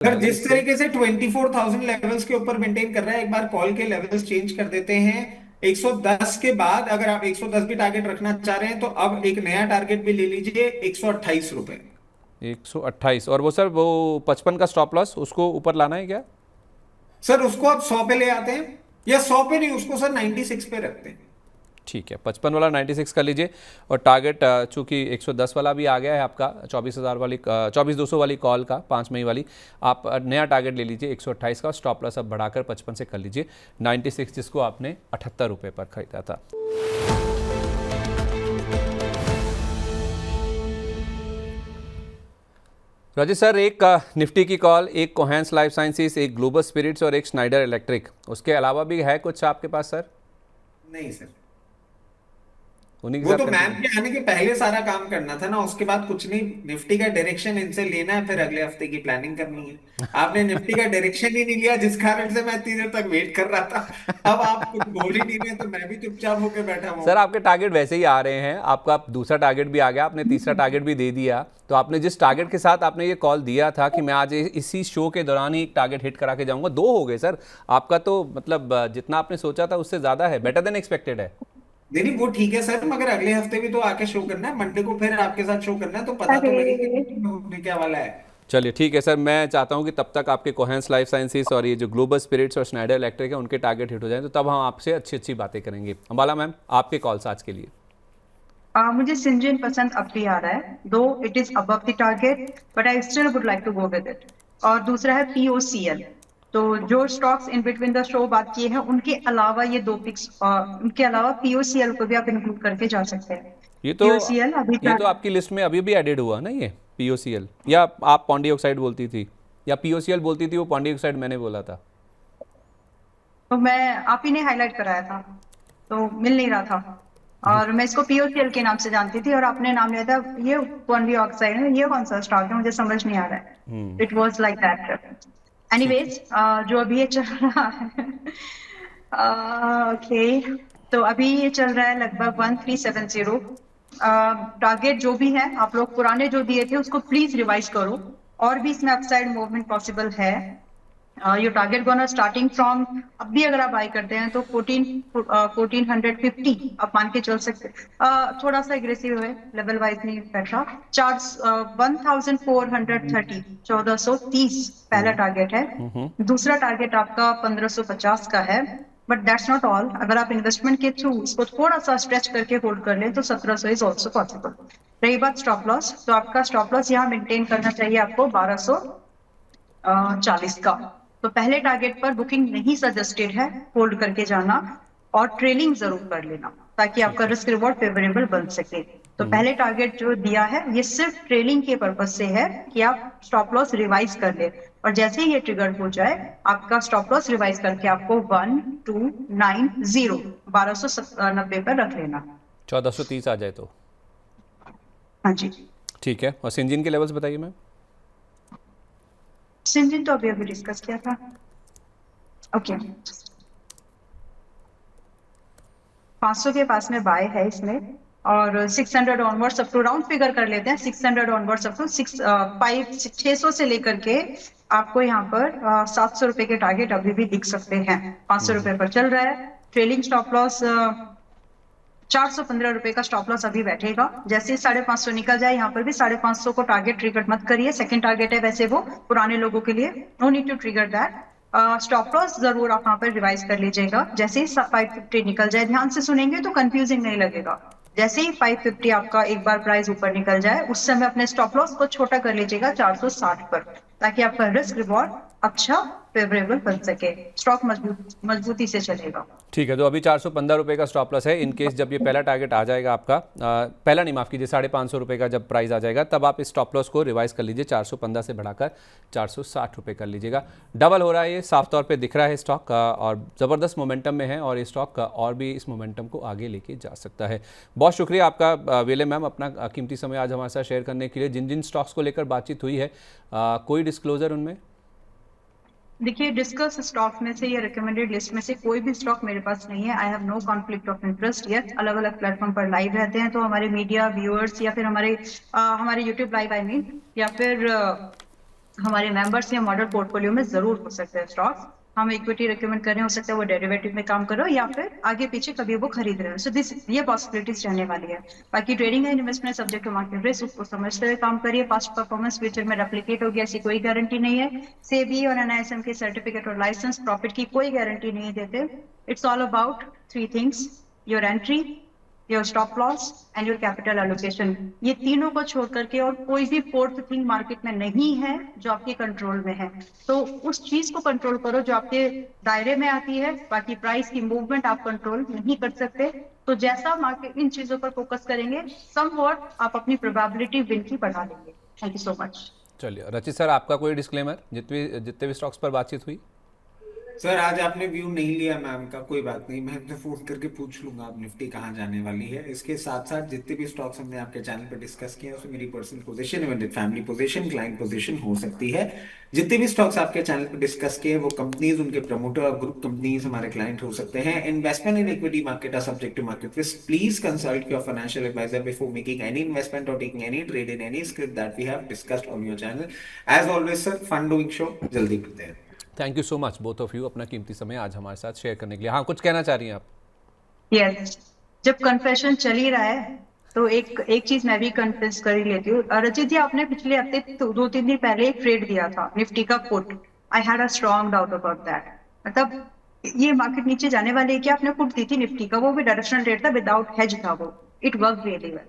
Sir जाएगा जिस इससे। तरीके से 24,000 लेवल्स के ऊपर मेंटेन कर रहा है, एक बार कॉल के लेवल्स चेंज कर देते हैं। 110 के बाद अगर आप 110 भी टारगेट रखना चाह रहे हैं तो अब एक नया टारगेट भी ले लीजिए, 128 रुपए। 128, और वो सर वो 55 का स्टॉप लॉस उसको ऊपर लाना है क्या? सर उसको आप 100 पे ले आते हैं, या 100 पे नहीं, उसको सर 96 पे रखते हैं। ठीक है, 55 वाला 96 कर लीजिए। और टारगेट चूंकि 110 वाला भी आ गया है आपका, 24,000 वाली 24,200 वाली कॉल का 5 मई वाली, आप नया टारगेट ले लीजिए 128 का। स्टॉप लॉस अब बढ़ाकर 55 से कर लीजिए 96, जिसको आपने 78 रुपये पर खरीदा था। राजेश सर, एक निफ्टी की कॉल, एक कोहेंस लाइफ साइंसेस, एक ग्लोबल स्पिरिट्स और एक स्नाइडर इलेक्ट्रिक, उसके अलावा भी है कुछ आपके पास सर? नहीं सर, उन्हीं के वो साथ तो मैम कंटिन्यू। के आने के पहले सारा काम करना था ना, उसके बाद कुछ नहीं। निफ्टी का डायरेक्शन इनसे लेना है, फिर अगले हफ्ते की प्लानिंग करनी है। आपने निफ्टी का डायरेक्शन ही नहीं लिया, जिस कारण से मैं इतनी देर तक वेट कर रहा था। अब आप कुछ बोल ही नहीं रहे, तो मैं भी चुपचाप होकर बैठा हुआ सर हूँ। आपके टारगेट वैसे ही आ रहे हैं, आपका दूसरा टारगेट भी आ गया, आपने तीसरा टारगेट भी दे दिया। तो आपने जिस टारगेट के साथ आपने ये कॉल दिया था कि मैं आज इसी शो के दौरान ही एक टारगेट हिट करा के जाऊंगा, दो हो गए सर। आपका तो मतलब जितना आपने सोचा था उससे ज़्यादा है, बेटर देन एक्सपेक्टेड है। नहीं नहीं, वो ठीक है सर, मगर अगले हफ्ते भी तो आके शो करना है, मंडे को फिर आपके साथ शो करना है, तो पता तो अरे लगे कि होने क्या वाला है। चलिए ठीक है सर, मैं चाहता हूँ कि तब तक आपके कोहेंस लाइफ साइंसेस और ये जो ग्लोबल स्पिरिट्स और स्नाइडर इलेक्ट्रिक है उनके टारगेट हिट हो जाएं, तो तब हम आपसे अच्छी अच्छी बातें करेंगे। अंबाला मैम, आपके कॉल्स आज के लिए। मुझे सिंजिन पसंद अब भी आ रहा है, दो it is above the target, but I still would like to go with it. और दूसरा है पीओसीएल। तो जो stocks in between the show बात किए हैं, उनके अलावा ये दो पिक्स, उनके अलावा पीओसीएल को भी आप इंक्लूड करके जा सकते हैं। ये तो पीओसीएल अभी ये तो आपकी लिस्ट में अभी भी एडेड हुआ ना ये पीओसीएल, या आप पॉन्डी ऑक्साइड बोलती थी, या पीओसीएल बोलती थी, वो पॉन्डी ऑक्साइड मैंने बोला था। तो मैं आप ही ने हाईलाइट कराया था, तो मिल नहीं रहा था। और मैं इसको पीओसीएल के नाम से जानती थी, और आपने नाम लिया था। ये पॉन्डी ऑक्साइड है, ये कौन सा स्टॉक है, मुझे समझ नहीं आ रहा है। It was like that. ठीक है। एनीवेज, जो अभी ये चल रहा है, ओके, तो अभी ये चल रहा है लगभग 1370। टारगेट जो भी है, आप लोग पुराने जो दिए थे उसको प्लीज रिवाइज करो। और भी इसमें अपसाइड मूवमेंट पॉसिबल है। Your target gonna starting from, अब भी अगर आप बाई करते हैं तो 1450 आप मान के चल सकते हैं। थोड़ा सा एग्रेसिव है, लेवल वाइज नहीं बैठा। चार 1430, 1430 पहला टारगेट है। दूसरा टारगेट आपका 1550 का है। बट दैट्स नॉट ऑल, अगर आप इन्वेस्टमेंट के थ्रू इसको थोड़ा सा स्ट्रेच करके होल्ड कर लें तो 1700 इज ऑल्सो पॉसिबल। रही बात स्टॉप लॉस, तो आपका स्टॉप लॉस यहाँ मेंटेन करना चाहिए आपको 1240 का। तो पहले टारगेट पर बुकिंग नहीं सजेस्टेड है, होल्ड करके जाना। और ट्रेलिंग जरूर कर लेना, ताकि आपका ठीक है। रिस्क रिवॉर्ड फेवरेबल बन सके। तो पहले टारगेट जो दिया है ये सिर्फ ट्रेलिंग के पर्पज से है, कि आप स्टॉप लॉस रिवाइज कर ले। और जैसे ही ये ट्रिगर हो जाए, आपका स्टॉप लॉस रिवाइज करके आपको 1290, 1290 पर रख लेना। 1430 आ जाए तो। हाँ जी। ठीक है, और सिंजिन के लेवल्स बताइए मैम। सिंजिन तो अभी अभी डिस्कस किया था। ओके, 500 के पास में बाय है इसमें। और 600 onwards up to, round figure कर लेते हैं, 600 ऑनवर्ड्स अप टू 600 से लेकर के आपको यहाँ पर 700 रुपए के टारगेट अभी भी दिख सकते हैं। 500 रुपए पर चल रहा है। ट्रेलिंग स्टॉप लॉस 415 रुपए का स्टॉप लॉस अभी बैठेगा। जैसे 550 निकल जाए, यहाँ पर भी 550 को टारगेट ट्रिगर मत करिए। सेकंड टारगेट है वैसे वो पुराने लोगों के लिए, no need to trigger that. Stop loss जरूर आप वहां पर रिवाइज कर लीजिएगा। जैसे ही 550 निकल जाए, ध्यान से सुनेंगे तो कंफ्यूजिंग नहीं लगेगा। जैसे ही 550 आपका एक बार प्राइस ऊपर निकल जाए, उस समय अपने स्टॉप लॉस को छोटा कर लीजिएगा 460 पर, ताकि आपका रिस्क रिवॉर्ड अच्छा फेवरेबल बन सके। स्टॉक मजबूती से चलेगा। ठीक है, तो अभी 415 रुपये का स्टॉप लॉस है। इन केस जब ये पहला टारगेट आ जाएगा आपका, पहला नहीं, माफ़ कीजिए, 550 रुपये का जब प्राइस आ जाएगा, तब आप इस स्टॉप लॉस को रिवाइज कर लीजिए, 415 से बढ़ाकर 460 रुपये कर लीजिएगा। डबल हो रहा है, ये साफ तौर पे दिख रहा है स्टॉक का, और ज़बरदस्त मोमेंटम में है, और ये स्टॉक का और भी इस मोमेंटम को आगे लेके जा सकता है। बहुत शुक्रिया आपका वेले मैम, अपना कीमती समय आज हमारे साथ शेयर करने के लिए। जिन जिन स्टॉक्स को लेकर बातचीत हुई है, कोई डिस्क्लोजर उनमें? देखिए, डिस्कस स्टॉक में से या रिकमेंडेड लिस्ट में से कोई भी स्टॉक मेरे पास नहीं है। I have no conflict of interest yet. अलग अलग प्लेटफॉर्म पर लाइव रहते हैं, तो हमारे मीडिया व्यूअर्स या फिर हमारे यूट्यूब लाइव, आई मीन, या फिर हमारे मेंबर्स या मॉडल पोर्टफोलियो में जरूर हो सकते हैं स्टॉक्स। हम इक्विटी रिकमेंड कर रहे हैं, हो सकता है वो डेरिवेटिव में काम कर रहे हो या फिर आगे पीछे कभी वो खरीद रहे हो। सो दिस ये पॉसिबिलिटीज रहने वाली है। बाकी trading and investment subject to market risk, उसको समझते हुए काम करिए। पास्ट परफॉर्मेंस फ्यूचर में रेप्लिकेट होगी ऐसी कोई गारंटी नहीं है। सेबी और एनआईएसएम के सर्टिफिकेट और लाइसेंस प्रॉफिट की कोई गारंटी नहीं देते। It's all about three things: your entry, your stop loss and your capital allocation. ये तीनों को छोड़ करके और कोई भी फोर्थ थिंग मार्केट में नहीं है जो आपके कंट्रोल में है। तो उस चीज को कंट्रोल करो जो आपके दायरे में आती है। बाकी प्राइस की मूवमेंट आप कंट्रोल नहीं कर सकते। तो जैसा मार्केट इन चीजों पर फोकस करेंगे, समवॉट आप अपनी प्रोबेबिलिटी विन की बढ़ा लेंगे। Thank you so much. चलिए रचित सर, आपका कोई डिस्क्लेमर जितने भी स्टॉक्स पर बातचीत हुई? सर आज आपने व्यू नहीं लिया मैम का, कोई बात नहीं, मैं तो फोन करके पूछ लूंगा आप निफ्टी कहाँ जाने वाली है। इसके साथ साथ जितने भी स्टॉक्स हमने आपके चैनल पे डिस्कस किए उसमें मेरी personal position, invented family position, client position हो सकती है। जितने भी स्टॉक्स आपके चैनल पे डिस्कस किए वो कंपनीज, उनके प्रमोटर और ग्रुप कंपनीज हमारे क्लाइंट हो सकते हैं। Investment in equity market are subject to market risk. Please consult your financial advisor before making any investment or taking any trade in any script that we have discussed on your channel. As always sir, fun doing show, जल्दी मिलते हैं। Thank you so much both of you, अपना कीमती समय आज हमारे साथ share करने के लिए। हाँ, कुछ कहना चाह रही हैं आप? यस, जब कन्फेशन चल ही रहा है तो एक चीज मैं भी कन्फेस कर ही लेती हूँ। रचित जी, आपने पिछले हफ्ते तो 2-3 दिन पहले एक ट्रेड दिया था निफ्टी का put. I had a strong doubt about that. मतलब ये मार्केट नीचे जाने वाली है क्या? आपने पुट दी थी निफ्टी का, वो भी डायरेक्शनल ट्रेड था, विदाउट हेज था वो। It work really well.